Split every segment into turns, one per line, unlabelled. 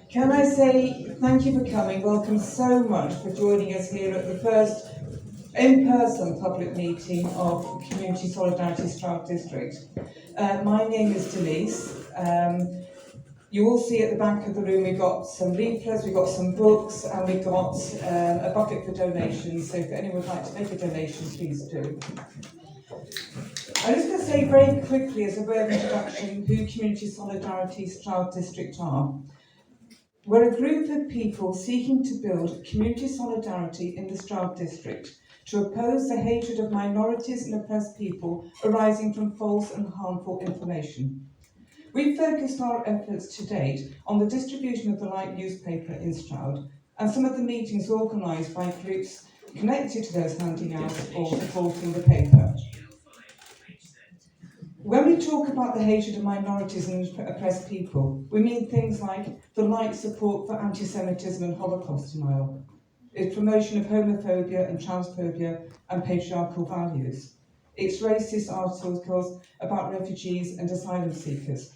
Can I say thank you for coming, welcome so much for joining us here at the first in-person public meeting of Community Solidarity Stroud District. My name is Denise. You will see at the back of the room we've got some leaflets, we've got some books, and we've got a bucket for donations, so if anyone would like to make a donation, please do. I'm just going to say very quickly as a word of introduction who Community Solidarity Stroud District are. We're a group of people seeking to build community solidarity in the Stroud District to oppose the hatred of minorities and oppressed people arising from false and harmful information. We've focused our efforts to date on the distribution of the Light newspaper in Stroud and some of the meetings organised by groups connected to those handing out or supporting the paper. When we talk about the hatred of minorities and oppressed people, we mean things like the Light support for anti-Semitism and Holocaust denial, its promotion of homophobia and transphobia and patriarchal values, its racist articles about refugees and asylum seekers.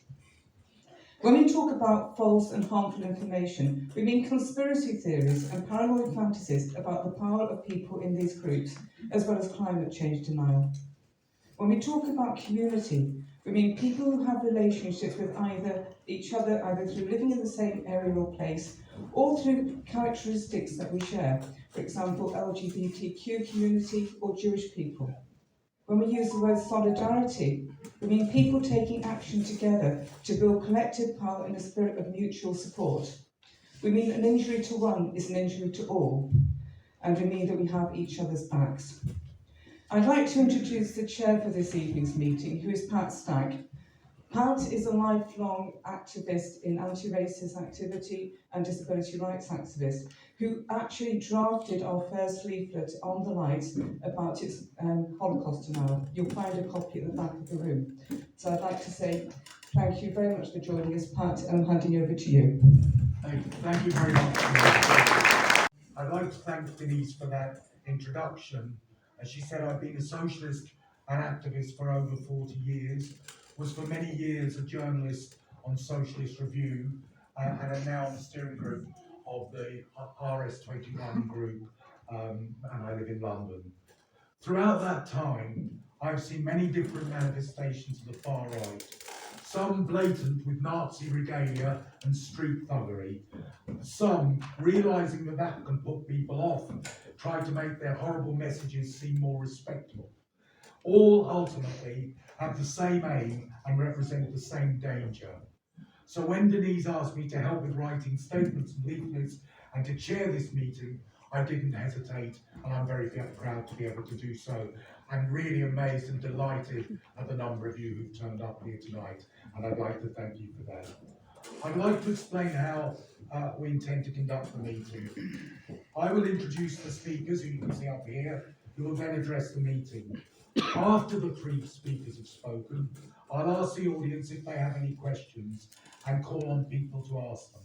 When we talk about false and harmful information, we mean conspiracy theories and paranoid fantasies about the power of people in these groups, as well as climate change denial. When we talk about community, we mean people who have relationships with each other, either through living in the same area or place, or through characteristics that we share, for example, LGBTQ community or Jewish people. When we use the word solidarity, we mean people taking action together to build collective power in a spirit of mutual support. We mean an injury to one is an injury to all, and we mean that we have each other's backs. I'd like to introduce the chair for this evening's meeting, who is Pat Stack. Pat is a lifelong activist in anti-racist activity and disability rights activist, who actually drafted our first leaflet on the Light about its Holocaust denial. You'll find a copy at the back of the room. So I'd like to say thank you very much for joining us, Pat, and I'm handing over to you.
Thank you very much. I'd like to thank Denise for that introduction. As she said, I've been a socialist and activist for over 40 years, was for many years a journalist on Socialist Review, and am now on the steering group of the RS21 group, and I live in London. Throughout that time, I've seen many different manifestations of the far right, some blatant with Nazi regalia and street thuggery, some realising that that can put people off, try to make their horrible messages seem more respectable. All ultimately have the same aim and represent the same danger. So when Denise asked me to help with writing statements and leaflets and to chair this meeting, I didn't hesitate, and I'm very proud to be able to do so. I'm really amazed and delighted at the number of you who've turned up here tonight, and I'd like to thank you for that. I'd like to explain how we intend to conduct the meeting. I will introduce the speakers, who you can see up here, who will then address the meeting. After the three speakers have spoken, I'll ask the audience if they have any questions and call on people to ask them.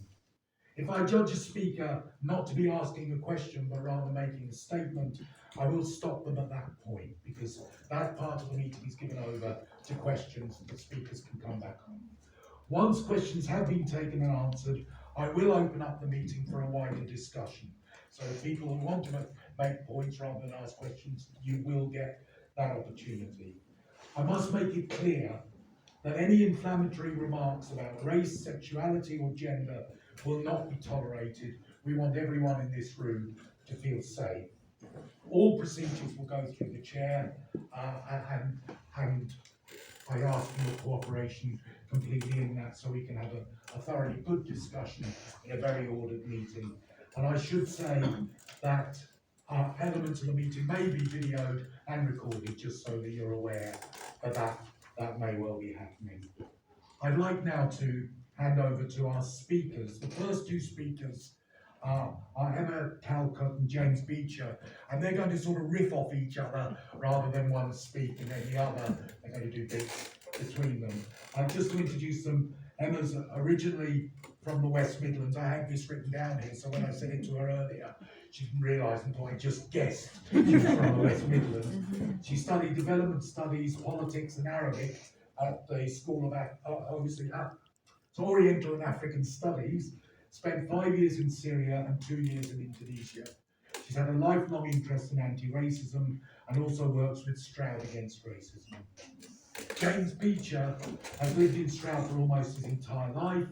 If I judge a speaker not to be asking a question but rather making a statement, I will stop them at that point, because that part of the meeting is given over to questions that the speakers can come back on. Once questions have been taken and answered, I will open up the meeting for a wider discussion. So if people who want to make points rather than ask questions, you will get that opportunity. I must make it clear that any inflammatory remarks about race, sexuality or gender will not be tolerated. We want everyone in this room to feel safe. All procedures will go through the chair, and I ask for your cooperation completely in that, so we can have a thoroughly good discussion in a very ordered meeting. And I should say that elements of the meeting may be videoed and recorded, just so that you're aware that may well be happening. I'd like now to hand over to our speakers. The first two speakers are Emma Calcutt and James Beecher, and they're going to sort of riff off each other rather than one speak and then the other. They're going to do bits between them. Just to introduce them, Emma's originally from the West Midlands. I had this written down here, so when I said it to her earlier, she didn't realise until I just guessed she was from the West Midlands. She studied development studies, politics and Arabic at the School of Oriental and African Studies, spent 5 years in Syria and 2 years in Indonesia. She's had a lifelong interest in anti-racism and also works with Stroud against racism. James Beecher has lived in Stroud for almost his entire life.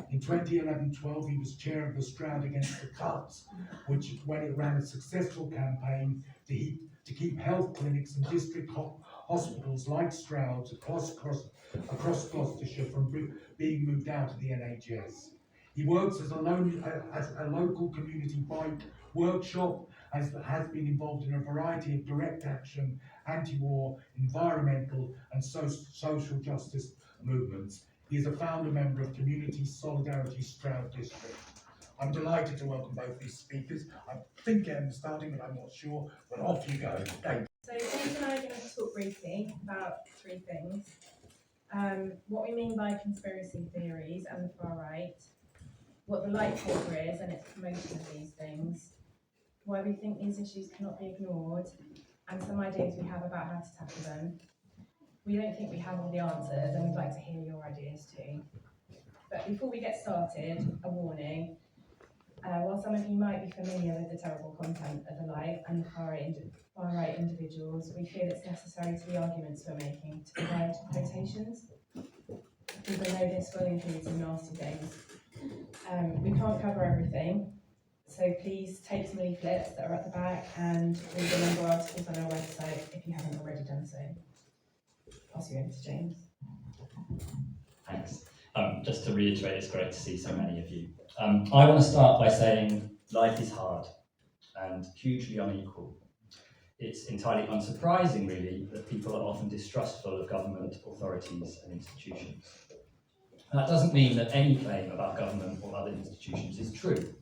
In 2011-12, he was chair of the Stroud Against the Cuts, which when it ran a successful campaign to keep health clinics and district hospitals like Stroud's across Gloucestershire from being moved out of the NHS. He works as a local community bike workshop, has been involved in a variety of direct action, anti-war, environmental and social justice movements. He is a founder member of Community Solidarity Stroud District. I'm delighted to welcome both these speakers. I think Emma's starting, but I'm not sure. But off you go. Thank you.
So James and I are going to talk briefly about three things. What we mean by conspiracy theories and the far right, what the light paper is and its promotion of these things, why we think these issues cannot be ignored, and some ideas we have about how to tackle them. We don't think we have all the answers, and we'd like to hear your ideas too. But before we get started, a warning. While some of you might be familiar with the terrible content of the light and the far right individuals, we feel it's necessary to the arguments we're making to provide quotations. People know this will include some nasty things. We can't cover everything, so please take some leaflets that are at the back and read the number of articles on our website if you haven't already done so. Pass you over to James.
Thanks. Just to reiterate, it's great to see so many of you. I want to start by saying life is hard and hugely unequal. It's entirely unsurprising, really, that people are often distrustful of government, authorities and institutions. That doesn't mean that any claim about government or other institutions is true.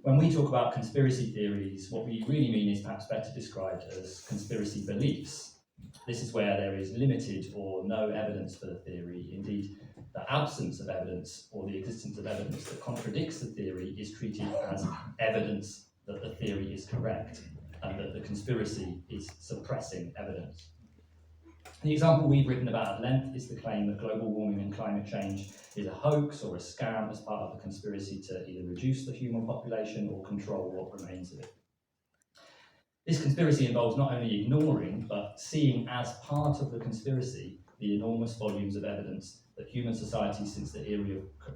When we talk about conspiracy theories, what we really mean is perhaps better described as conspiracy beliefs. This is where there is limited or no evidence for the theory. Indeed, the absence of evidence or the existence of evidence that contradicts the theory is treated as evidence that the theory is correct and that the conspiracy is suppressing evidence. The example we've written about at length is the claim that global warming and climate change is a hoax or a scam as part of a conspiracy to either reduce the human population or control what remains of it. This conspiracy involves not only ignoring, but seeing as part of the conspiracy the enormous volumes of evidence that human society since the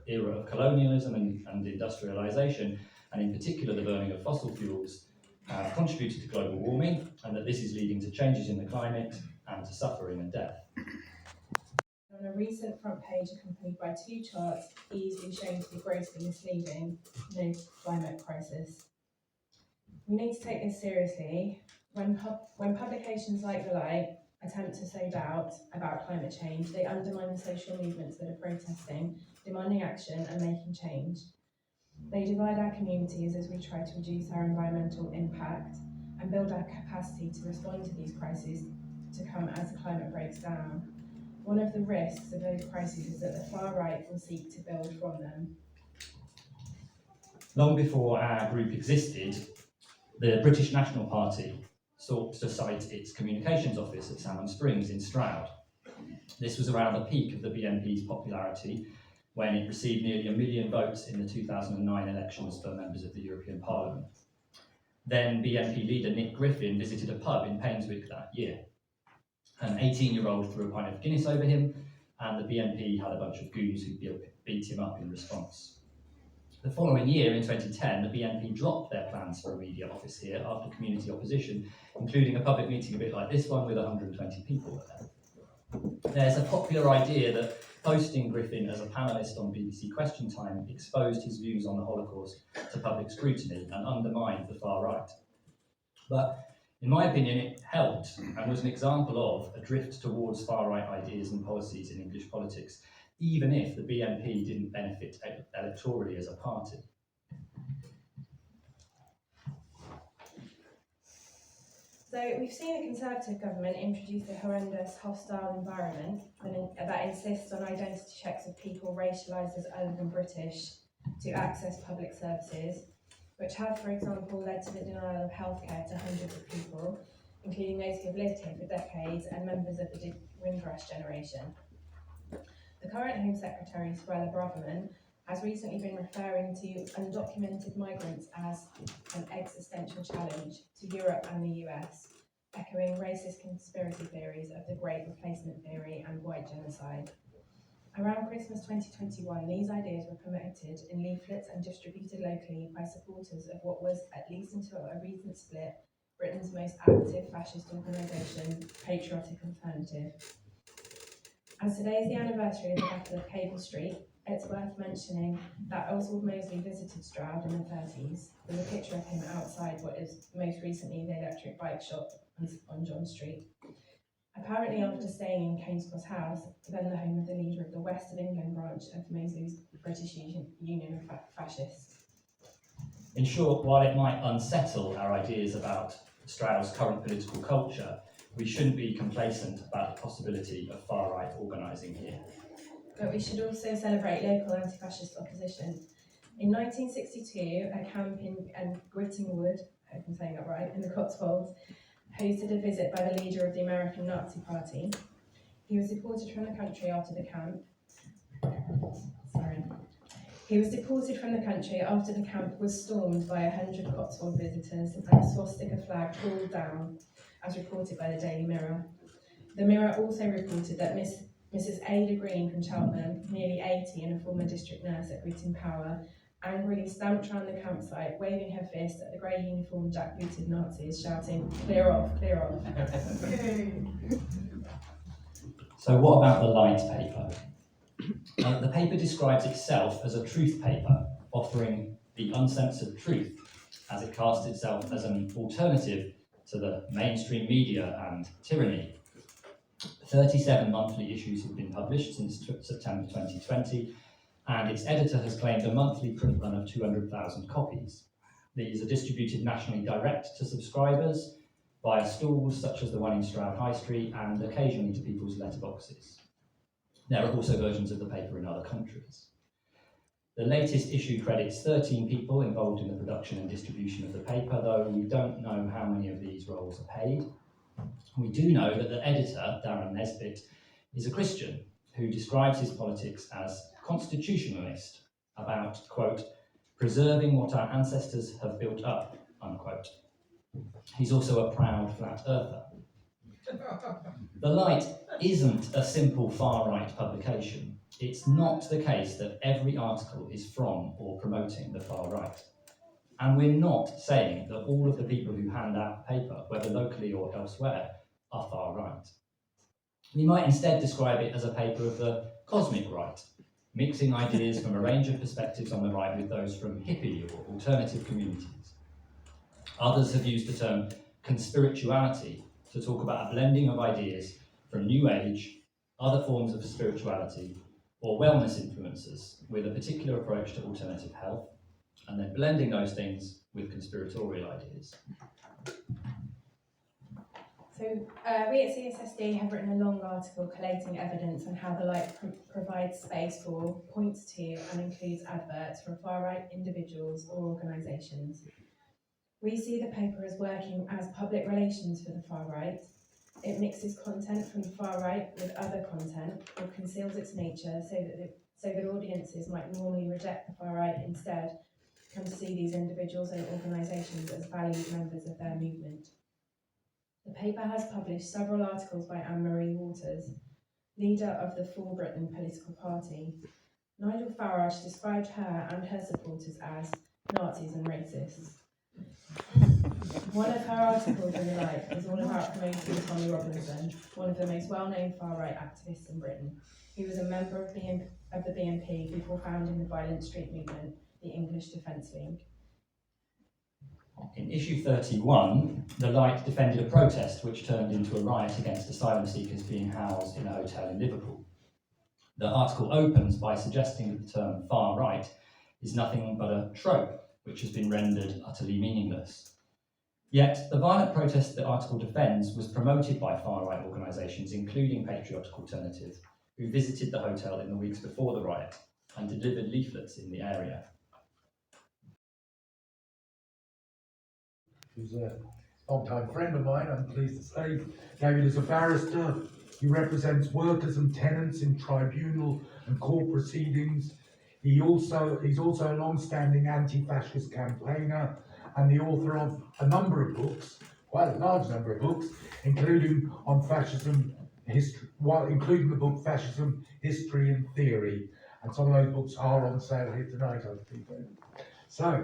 era of colonialism and industrialization, and in particular the burning of fossil fuels, have contributed to global warming, and that this is leading to changes in the climate and to suffering and death.
On a recent front page accompanied by two charts easily shown to be grossly misleading, no climate crisis. We need to take this seriously. When publications like The Light attempt to sow doubt about climate change, they undermine the social movements that are protesting, demanding action and making change. They divide our communities as we try to reduce our environmental impact and build our capacity to respond to these crises to come as the climate breaks down. One of the risks of those crises is that the far right will seek to build from them.
Long before our group existed, the British National Party sought to site its communications office at Salmon Springs in Stroud. This was around the peak of the BNP's popularity, when it received nearly 1 million votes in the 2009 elections for members of the European Parliament. Then BNP leader Nick Griffin visited a pub in Painswick that year. An 18-year-old threw a pint of Guinness over him, and the BNP had a bunch of goons who beat him up in response. The following year, in 2010, the BNP dropped their plans for a media office here after community opposition, including a public meeting a bit like this one with 120 people there. There's a popular idea that posting Griffin as a panellist on BBC Question Time exposed his views on the Holocaust to public scrutiny and undermined the far right. But in my opinion, it helped and was an example of a drift towards far right ideas and policies in English politics, even if the BNP didn't benefit electorally as a party.
So we've seen a Conservative government introduce a horrendous hostile environment that insists on identity checks of people racialised as other than British to access public services, which have, for example, led to the denial of healthcare to hundreds of people, including those who have lived here for decades and members of the Windrush generation. The current Home Secretary, Suella Braverman, has recently been referring to undocumented migrants as an existential challenge to Europe and the US, echoing racist conspiracy theories of the Great Replacement theory and white genocide. Around Christmas 2021, these ideas were promoted in leaflets and distributed locally by supporters of what was, at least until a recent split, Britain's most active fascist organisation, Patriotic Alternative. As today is the anniversary of the Battle of Cable Street, it's worth mentioning that Oswald Mosley visited Stroud in the 30s. There's a picture of him outside what is most recently the electric bike shop on John Street. Apparently after staying in King's Cross House, then the home of the leader of the West of England branch of Mosley's British Union of Fascists.
In short, while it might unsettle our ideas about Stroud's current political culture, we shouldn't be complacent about the possibility of far-right organising here.
But we should also celebrate local anti-fascist opposition. In 1962, a camp in Grittingwood, I hope I'm saying that right, in the Cotswolds, hosted a visit by the leader of the American Nazi Party. He was deported from the country after the camp. He was deported from the country after the camp was stormed by 100 Cotswold visitors and a swastika flag pulled down, as reported by the Daily Mirror. The Mirror also reported that Mrs. Ada Green from Cheltenham, nearly 80 and a former district nurse at Britain Power, angrily stamped around the campsite, waving her fist at the grey uniformed jack-booted Nazis, shouting, "Clear off, clear off."
So what about the Light paper? The paper describes itself as a truth paper, offering the uncensored truth, as it casts itself as an alternative to the mainstream media and tyranny. 37 monthly issues have been published since September 2020, and its editor has claimed a monthly print run of 200,000 copies. These are distributed nationally direct to subscribers via stalls such as the one in Stroud High Street and occasionally to people's letterboxes. There are also versions of the paper in other countries. The latest issue credits 13 people involved in the production and distribution of the paper, though we don't know how many of these roles are paid. We do know that the editor, Darren Nesbitt, is a Christian who describes his politics as constitutionalist, about, quote, preserving what our ancestors have built up, unquote. He's also a proud flat earther. The Light isn't a simple far-right publication. It's not the case that every article is from or promoting the far right. And we're not saying that all of the people who hand out the paper, whether locally or elsewhere, are far right. We might instead describe it as a paper of the cosmic right, mixing ideas from a range of perspectives on the right with those from hippie or alternative communities. Others have used the term conspirituality to talk about a blending of ideas from New Age, other forms of spirituality, or wellness influences with a particular approach to alternative health, and then blending those things with conspiratorial ideas.
So we at CSSD have written a long article collating evidence on how the Light provides space for, points to, and includes adverts from far-right individuals or organisations. We see the paper as working as public relations for the far right. It mixes content from the far right with other content, or conceals its nature so that audiences might normally reject the far right instead come to see these individuals and organisations as valued members of their movement. The paper has published several articles by Anne-Marie Waters, leader of the For Britain political party. Nigel Farage described her and her supporters as Nazis and racists. One of her articles in the Light is all about promoting Tommy Robinson, one of the most well-known far-right activists in Britain. He was a member of the BNP before founding the violent street movement, the English Defence League.
In issue 31, the Light defended a protest which turned into a riot against asylum seekers being housed in a hotel in Liverpool. The article opens by suggesting that the term far right is nothing but a trope which has been rendered utterly meaningless. Yet, the violent protest the article defends was promoted by far-right organisations, including Patriotic Alternative, who visited the hotel in the weeks before the riot and delivered leaflets in the area.
Who's a long-time friend of mine, I'm pleased to say. David is a barrister. He represents workers and tenants in tribunal and court proceedings. He's also a long-standing anti-fascist campaigner and the author of a number of books, quite a large number of books, including on fascism history, including the book Fascism, History and Theory. And some of those books are on sale here tonight, I think. So,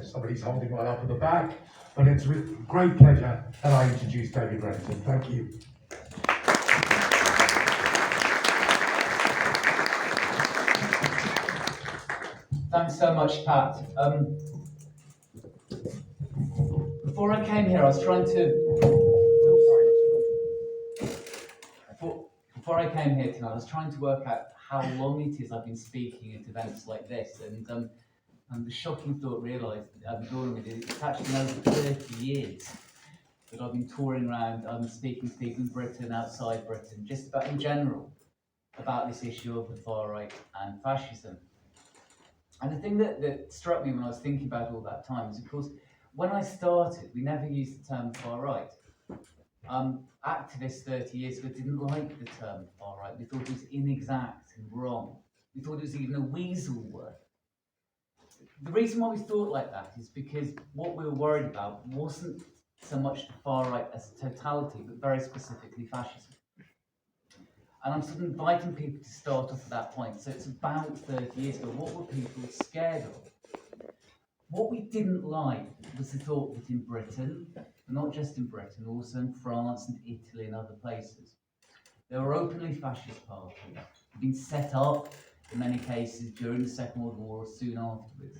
somebody's holding one up at the back, but it's with great pleasure that I introduce David Renton. Thank you.
Thanks so much, Pat. Before I came here, I was trying to. Before I came here tonight, I was trying to work out how long it is I've been speaking at events like this, and the shocking thought realised it's actually been over 30 years that I've been touring around, speaking to people in Britain, outside Britain, just about in general about this issue of the far right and fascism. And the thing that struck me when I was thinking about all that time is, of course, when I started, we never used the term far right. Activists 30 years ago didn't like the term far right. We thought it was inexact and wrong. We thought it was even a weasel word. The reason why we thought like that is because what we were worried about wasn't so much the far right as totality, but very specifically fascism. And I'm sort of inviting people to start off at that point. So it's about 30 years ago. What were people scared of? What we didn't like was the thought that in Britain, but not just in Britain, also in France and Italy and other places, there were openly fascist parties, being set up in many cases during the Second World War or soon afterwards.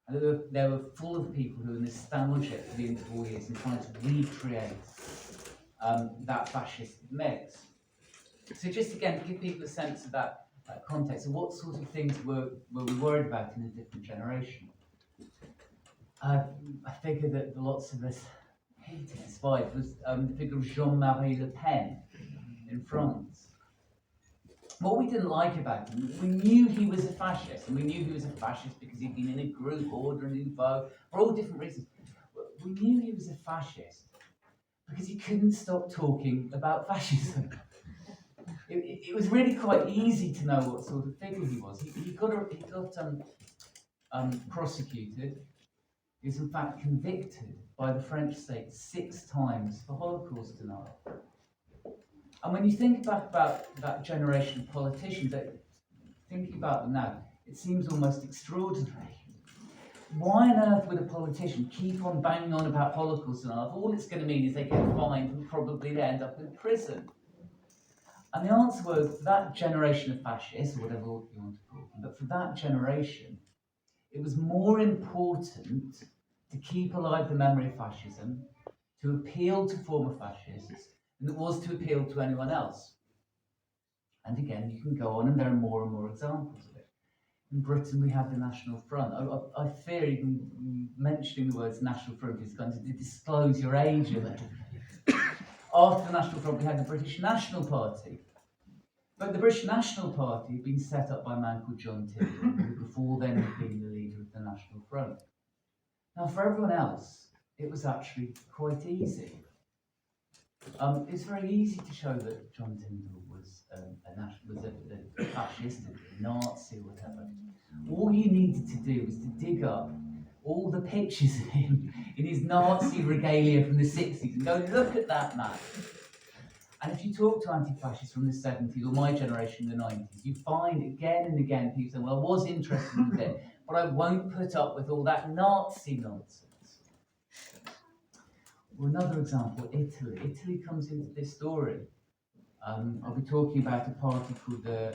And they were full of people who were nostalgic for the interwar years and trying to recreate that fascist mix. So just again, to give people a sense of that context, of what sort of things were we worried about in a different generation. I figure that lots of us hated, despised, was the figure of Jean-Marie Le Pen in France. What we didn't like about him, we knew he was a fascist, and we knew he was a fascist because he'd been in a group, Order and Nouveau, for all different reasons. We knew he was a fascist because he couldn't stop talking about fascism. It was really quite easy to know what sort of figure he was. He got prosecuted. He was in fact convicted by the French state 6 times for Holocaust denial. And when you think back about that generation of politicians, thinking about them now, it seems almost extraordinary. Why on earth would a politician keep on banging on about Holocaust denial if all it's going to mean is they get fined and probably they end up in prison? And the answer was, for that generation of fascists, or whatever you want to call them, but for that generation, it was more important to keep alive the memory of fascism, to appeal to former fascists, than it was to appeal to anyone else. And again, you can go on, and there are more and more examples of it. In Britain, we have the National Front. I fear even mentioning the words National Front is going to disclose your age of it. After the National Front, we had the British National Party. But the British National Party had been set up by a man called John Tyndall, who before then had been the leader of the National Front. Now, for everyone else, it was actually quite easy. It's very easy to show that John Tyndall was a fascist, a Nazi, or whatever. All you needed to do was to dig up all the pictures of him in his Nazi regalia from the 60s and go, look at that man. And if you talk to anti-fascists from the 70s or my generation in the 90s, you find again and again people saying, well, I was interested in it, but I won't put up with all that Nazi nonsense. Well, another example, Italy. Italy comes into this story. I'll be talking about a party called the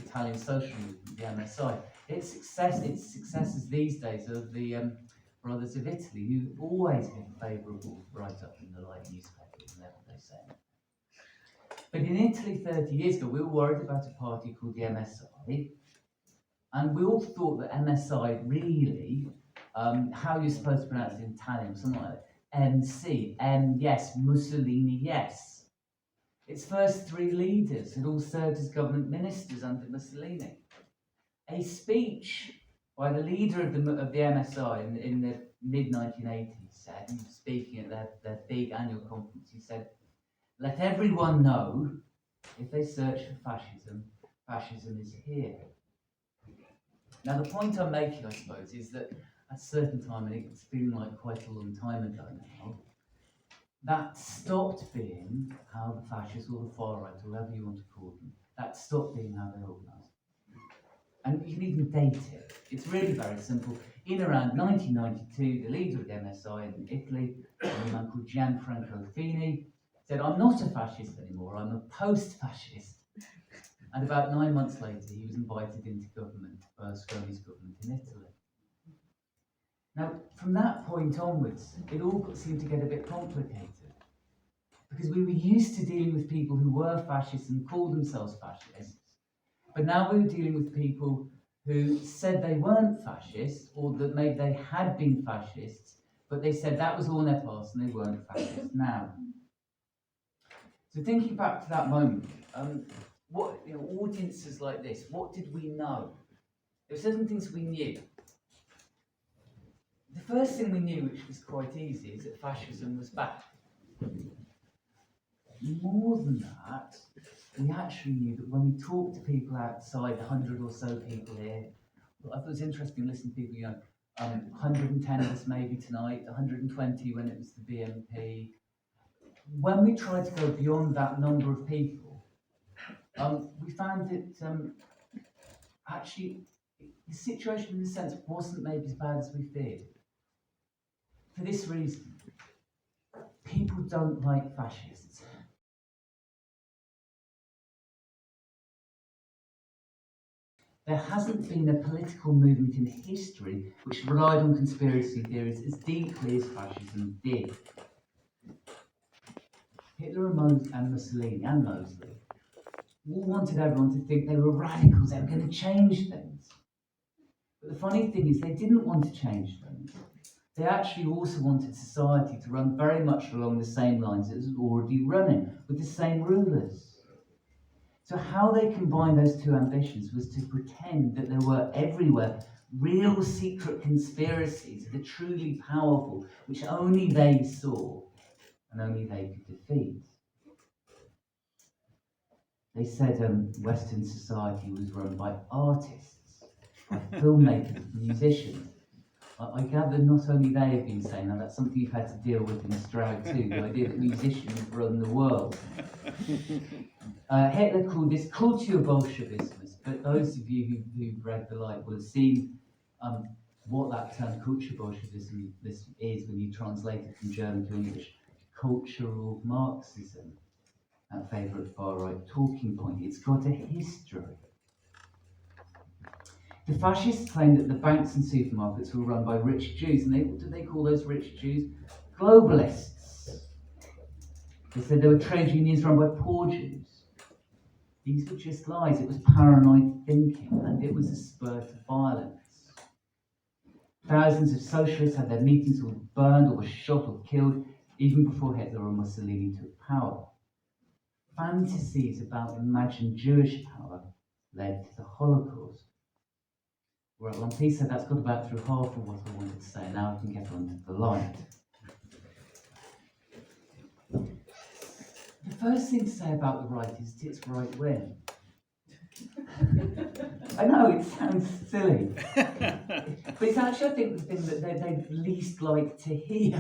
Italian Social Movement, the MSI. Its successes these days are the Brothers of Italy, who always get a favourable write-up in the light newspapers whenever they say it. But in Italy 30 years ago, we were worried about a party called the MSI, and we all thought that MSI really, how you're supposed to pronounce it in Italian, something like that, MC, yes, Mussolini, yes. Its first 3 leaders had all served as government ministers under Mussolini. A speech by the leader of the MSI in the mid-1980s said, he was speaking at their big annual conference, he said, let everyone know, if they search for fascism, fascism is here. Now, the point I'm making, I suppose, is that at a certain time, and it's been like quite a long time ago now, that stopped being how the fascists or the far right, or whatever you want to call them, that stopped being how they organised. And you can even date it. It's really very simple. In around 1992, the leader of the MSI in Italy, a man called Gianfranco Fini, said, "I'm not a fascist anymore, I'm a post-fascist." And about 9 months later, he was invited into government, Berlusconi's government in Italy. Now, from that point onwards, it all seemed to get a bit complicated. Because we were used to dealing with people who were fascists and called themselves fascists. But now we were dealing with people who said they weren't fascists, or that maybe they had been fascists, but they said that was all in their past and they weren't fascists now. So thinking back to that moment, audiences like this, what did we know? There were certain things we knew. The first thing we knew, which was quite easy, is that fascism was back. More than that, we actually knew that when we talked to people outside, 100 or so people here, I thought it was interesting listening to people, 110 of us maybe tonight, 120 when it was the BNP. When we tried to go beyond that number of people, we found that actually the situation in a sense wasn't maybe as bad as we feared. For this reason, people don't like fascists. There hasn't been a political movement in history which relied on conspiracy theories as deeply as fascism did. Hitler and Mussolini and Mosley all wanted everyone to think they were radicals, they were going to change things. But the funny thing is they didn't want to change things. They actually also wanted society to run very much along the same lines as it was already running, with the same rulers. So how they combined those two ambitions was to pretend that there were everywhere real secret conspiracies of the truly powerful, which only they saw and only they could defeat. They said Western society was run by artists, by filmmakers, musicians. I gather not only they have been saying that, that's something you've had to deal with in Stroud too, the idea that musicians run the world. Hitler called this culture Bolshevism, but those of you who've read The Light will have seen what that term culture Bolshevism is when you translate it from German to English. Cultural Marxism, our favourite far-right talking point. It's got a history. The fascists claimed that the banks and supermarkets were run by rich Jews, and what did they call those rich Jews? Globalists. They said there were trade unions run by poor Jews. These were just lies. It was paranoid thinking, and it was a spur to violence. Thousands of socialists had their meetings all burned or were shot or killed even before Hitler or Mussolini took power. Fantasies about imagined Jewish power led to the Holocaust. Right, well, I'm pleased to say that's got about through half of what I wanted to say. Now I can get on to the light. The first thing to say about the right is it's right wing. I know it sounds silly, but it's actually, I think, the thing that they least like to hear.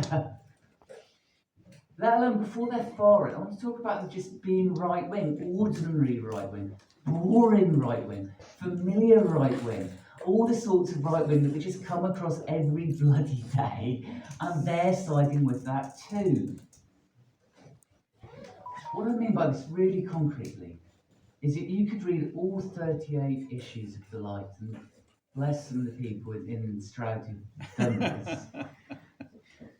Let alone before they're far right. I want to talk about just being right wing, ordinary right wing, boring right wing, familiar right wing, all the sorts of right wing that we just come across every bloody day, and they're siding with that too. What I mean by this really concretely is that you could read all 38 issues of The Light, and bless some of the people in Stroud who've done this.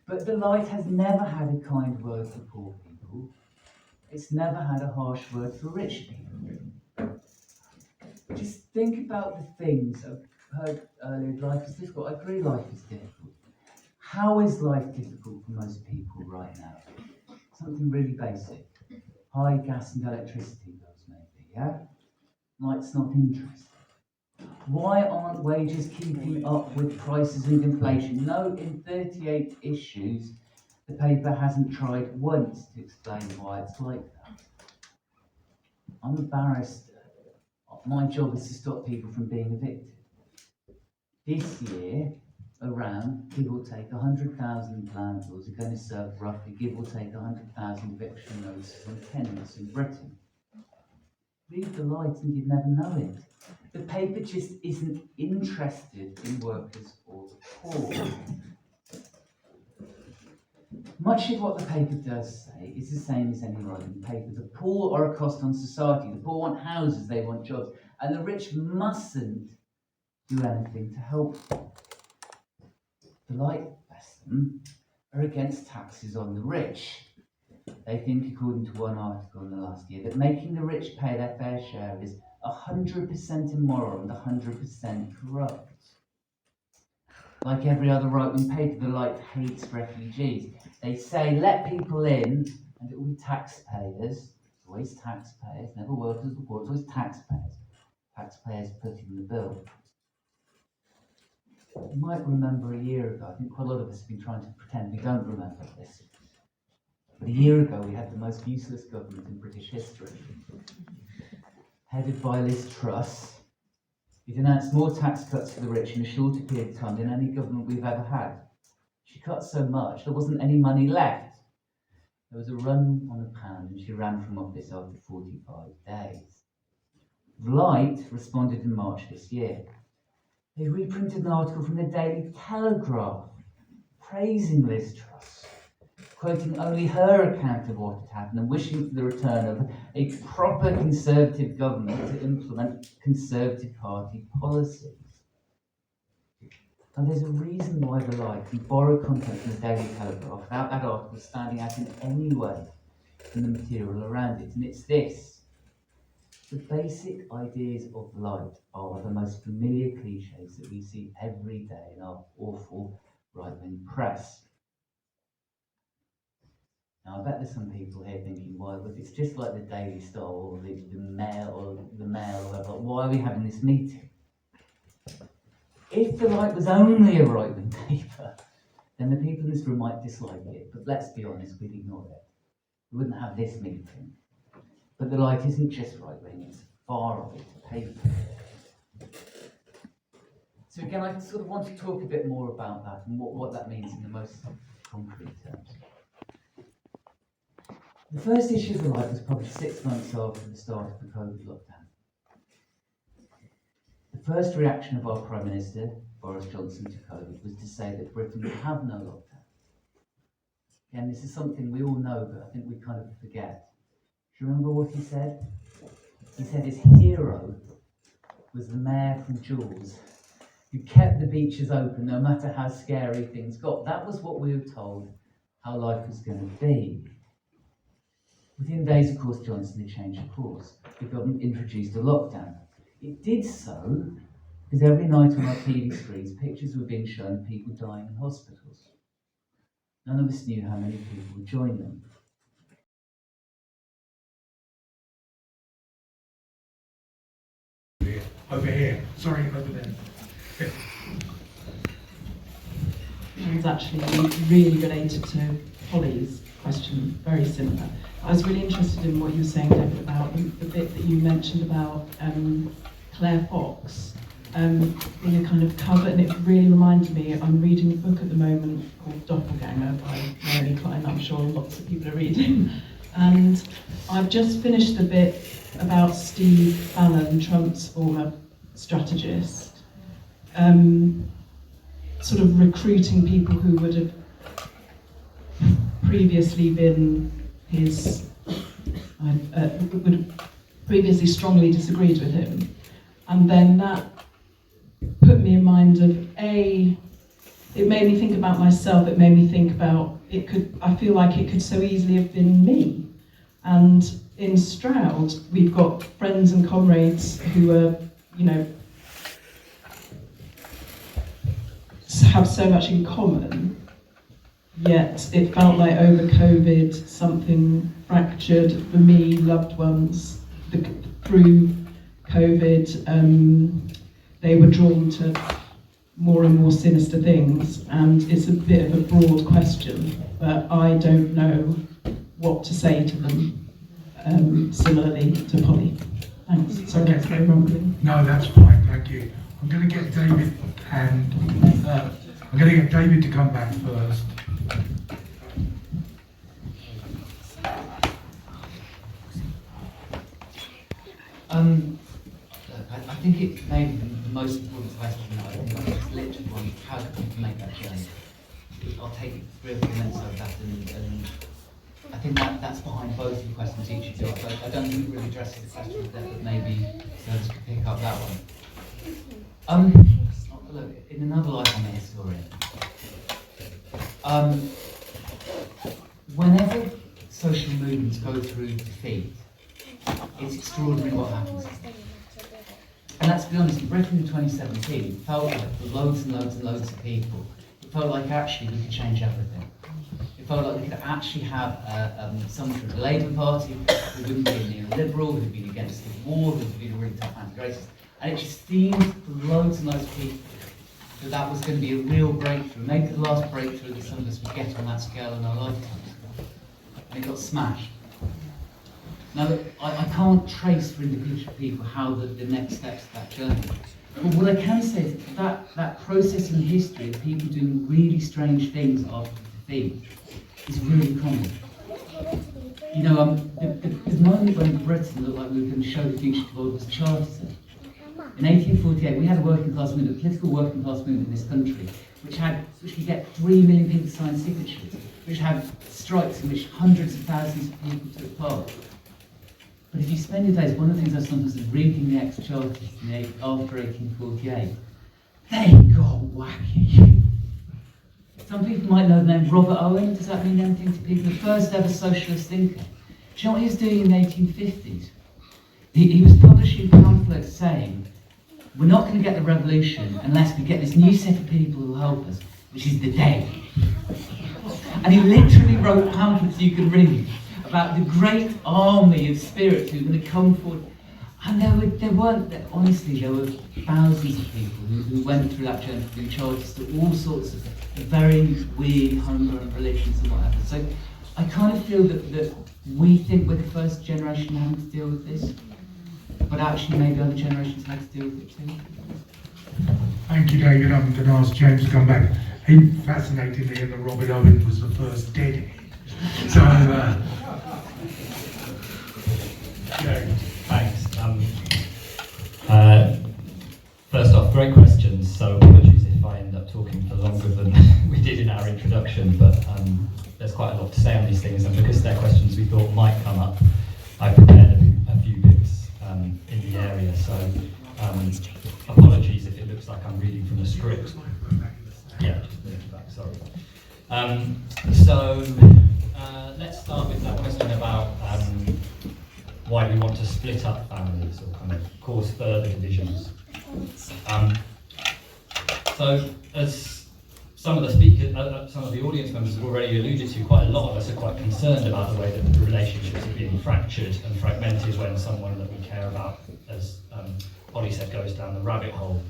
But The Light has never had a kind word for poor people. It's never had a harsh word for rich people. Just think about the things I've heard earlier. Life is difficult. I agree life is difficult. How is life difficult for most people right now? Something really basic. High gas and electricity bills, maybe, yeah? Light's not interesting. Why aren't wages keeping up with prices and inflation? No, in 38 issues, the paper hasn't tried once to explain why it's like that. I'm a barrister. My job is to stop people from being evicted. This year, around, give or take, 100,000 landlords are going to serve roughly, give or take, 100,000 eviction notices on tenants in Britain. Read the Light and you'd never know it. The paper just isn't interested in workers or the poor. Much of what the paper does say is the same as any writing paper. The poor are a cost on society. The poor want houses, they want jobs, and the rich mustn't do anything to help them. The Light, bless them, are against taxes on the rich. They think, according to one article in the last year, that making the rich pay their fair share is 100% immoral and 100% corrupt. Like every other right-wing paper, the Light hates refugees. They say, let people in, and it will be taxpayers. It's always taxpayers, never workers or poor, it's always taxpayers. Taxpayers putting the bill. You might remember a year ago, I think quite a lot of us have been trying to pretend we don't remember this. But a year ago, we had the most useless government in British history. Headed by Liz Truss, it announced more tax cuts for the rich in a shorter period of time than any government we've ever had. She cut so much, there wasn't any money left. There was a run on the pound and she ran from office after 45 days. The Light responded in March this year. They reprinted an article from the Daily Telegraph praising Liz Truss, quoting only her account of what had happened and wishing for the return of a proper Conservative government to implement Conservative Party policies. And there's a reason why the Light can borrow content from the Daily Telegraph without that article standing out in any way from the material around it, and it's this. The basic ideas of Light are the most familiar cliches that we see every day in our awful right-wing press. Now, I bet there's some people here thinking, why, but it's just like the Daily Star or the Mail or whatever. Why are we having this meeting? If the Light was only a right-wing paper, then the people in this room might dislike it. But let's be honest, we'd ignore it. We wouldn't have this meeting. But the Light isn't just right-wing, it's far-right paper. So again, I sort of want to talk a bit more about that and what that means in the most concrete terms. The first issue of the Light was published 6 months after the start of the COVID lockdown. The first reaction of our Prime Minister, Boris Johnson, to COVID was to say that Britain would have no lockdown. Again, this is something we all know, but I think we kind of forget. Do you remember what he said? He said his hero was the mayor from Jaws, who kept the beaches open no matter how scary things got. That was what we were told how life was going to be. Within days, of course, Johnson had changed course. The government introduced a lockdown. It did so because every night on our TV screens, pictures were being shown of people dying in hospitals. None of us knew how many people would join them.
Over here. Sorry, over there. Here.
It's actually really related to Holly's question, very similar. I was really interested in what you were saying, David, about the bit that you mentioned about Claire Fox being a kind of cover, and it really reminded me, I'm reading a book at the moment called Doppelganger by Mary Klein, I'm sure lots of people are reading, and I've just finished the bit about Steve Bannon, Trump's former strategist, sort of recruiting people who would have previously been his, would previously strongly disagreed with him. And then that put me in mind of it made me think about myself, it made me think about, I feel like it could so easily have been me. And in Stroud, we've got friends and comrades who are, have so much in common, yet it felt like over COVID, something fractured for me, loved ones, through COVID, they were drawn to more and more sinister things, and it's a bit of a broad question, but I don't know what to say to them, similarly to Polly. Thanks. Sorry, that's very rumbling.
No, that's fine, thank you. I'm going to get David and I'm going to get David to come back first.
I think it may be the most important question. I think it's literally one: how can people make that journey? I'll take 3 or 4 minutes of that, and I think that's behind both of the questions each of you. I don't think it really addresses the question of that, but maybe others could pick up that one. Look, in another life, I'm a historian. Whenever social movements go through defeat, it's extraordinary what happens. And let's be honest, in Britain in 2017, it felt like for loads and loads and loads of people, it felt like actually we could change everything. It felt like we could actually have someone from the Labour Party who wouldn't be a neoliberal, who'd be against the war, who'd be a really tough anti-racist. And it just seemed for loads and loads of people that was going to be a real breakthrough, maybe the last breakthrough that some of us would get on that scale in our lifetimes. And it got smashed. Now, I can't trace for individual people how the next steps of that journey. But what I can say is that process in history of people doing really strange things after defeat is really common. You know, the moment when Britain looked like we were going to show the future to the world was Chartism. In 1848, we had a working class movement, a political working class movement in this country, which could get 3 million people to sign signatures, which had strikes in which hundreds of thousands of people took part. But if you spend your days, one of the things I sometimes is reading the ex-Chartists after 1848, they got wacky. Some people might know the name Robert Owen. Does that mean anything to people? The first ever socialist thinker. Do you know what he was doing in the 1850s? He was publishing pamphlets saying, we're not going to get the revolution unless we get this new set of people who will help us, which is the dead. And he literally wrote pamphlets you can read about the great army of spirits who were going to come forward. And there were thousands of people who went through that journey from being Chartists to all sorts of very weird homegrown religions and whatever. So I kind of feel that we think we're the first generation having to deal with this, but actually maybe other generations had to deal with it too.
Thank you, David. I'm going to ask James to come back. Fascinatingly, that Robert Owen was the first deadhead. So,
Thanks. First off, great questions. So apologies if I end up talking for longer than we did in our introduction, but there's quite a lot to say on these things, and because they're questions we thought might come up, I prepared a few bits in the area. So apologies if it looks like I'm reading from a script. Yeah, just move it back. Sorry. Let's start with that question about why do we want to split up families or kind of cause further divisions. So, as some of the speakers, some of the audience members have already alluded to, quite a lot of us are quite concerned about the way that the relationships are being fractured and fragmented when someone that we care about, as Ollie said, goes down the rabbit hole.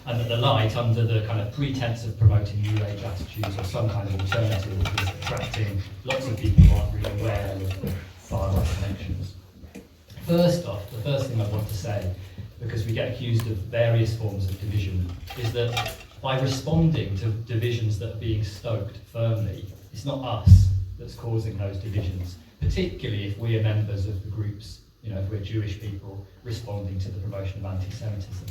And that the light, under the kind of pretense of promoting new age attitudes or some kind of alternative, is attracting lots of people who aren't really aware of the far right connections. First off, the first thing I want to say, because we get accused of various forms of division, is that by responding to divisions that are being stoked firmly, it's not us that's causing those divisions, particularly if we are members of the groups, if we're Jewish people responding to the promotion of anti-Semitism.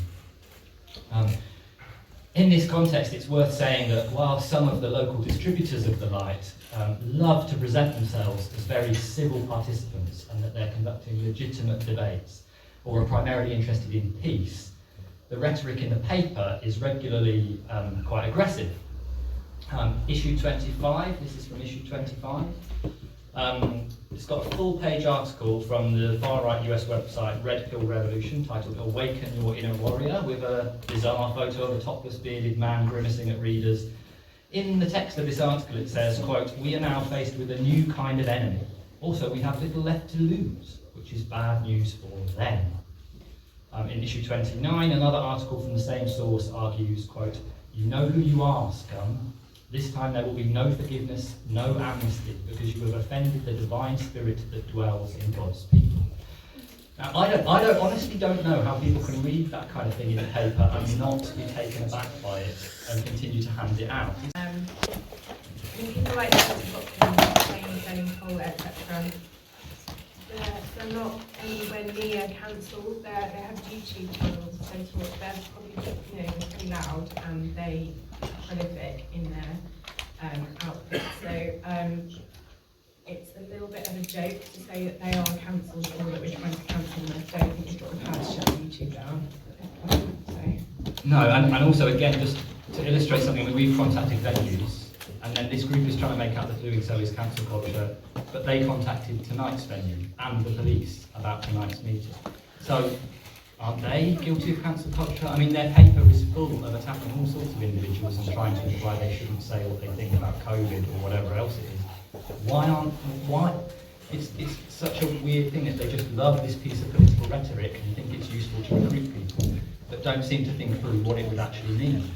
In this context, it's worth saying that while some of the local distributors of the light love to present themselves as very civil participants and that they're conducting legitimate debates or are primarily interested in peace, the rhetoric in the paper is regularly quite aggressive. Issue 25, this is from issue 25. It's got a full-page article from the far-right US website Red Pill Revolution titled "Awaken Your Inner Warrior," with a bizarre photo of a topless bearded man grimacing at readers. In the text of this article it says, quote, "We are now faced with a new kind of enemy. Also, we have little left to lose, which is bad news for them." In issue 29, another article from the same source argues, quote, "You know who you are, scum. This time there will be no forgiveness, no amnesty, because you have offended the divine spirit that dwells in God's people." I honestly don't know how people can read that kind of thing in a paper and not be taken aback by it and continue to hand it out.
People like David Renton, selling coal, etc. They're not anywhere near cancelled. They have YouTube channels, so they're probably pretty loud and they are prolific in their output. So it's a little bit of a joke to say that they are cancelled or that we're trying to cancel them. I don't think we've got the power to shut YouTube down.
No, and also again, just to illustrate something, we've contacted venues, and then this group is trying to make out that doing so is cancel culture, but they contacted tonight's venue and the police about tonight's meeting. So, aren't they guilty of cancel culture? I mean, their paper is full of attacking all sorts of individuals and trying to imply they shouldn't say what they think about COVID or whatever else it is. Why? It's such a weird thing that they just love this piece of political rhetoric and think it's useful to recruit people, but don't seem to think through what it would actually mean.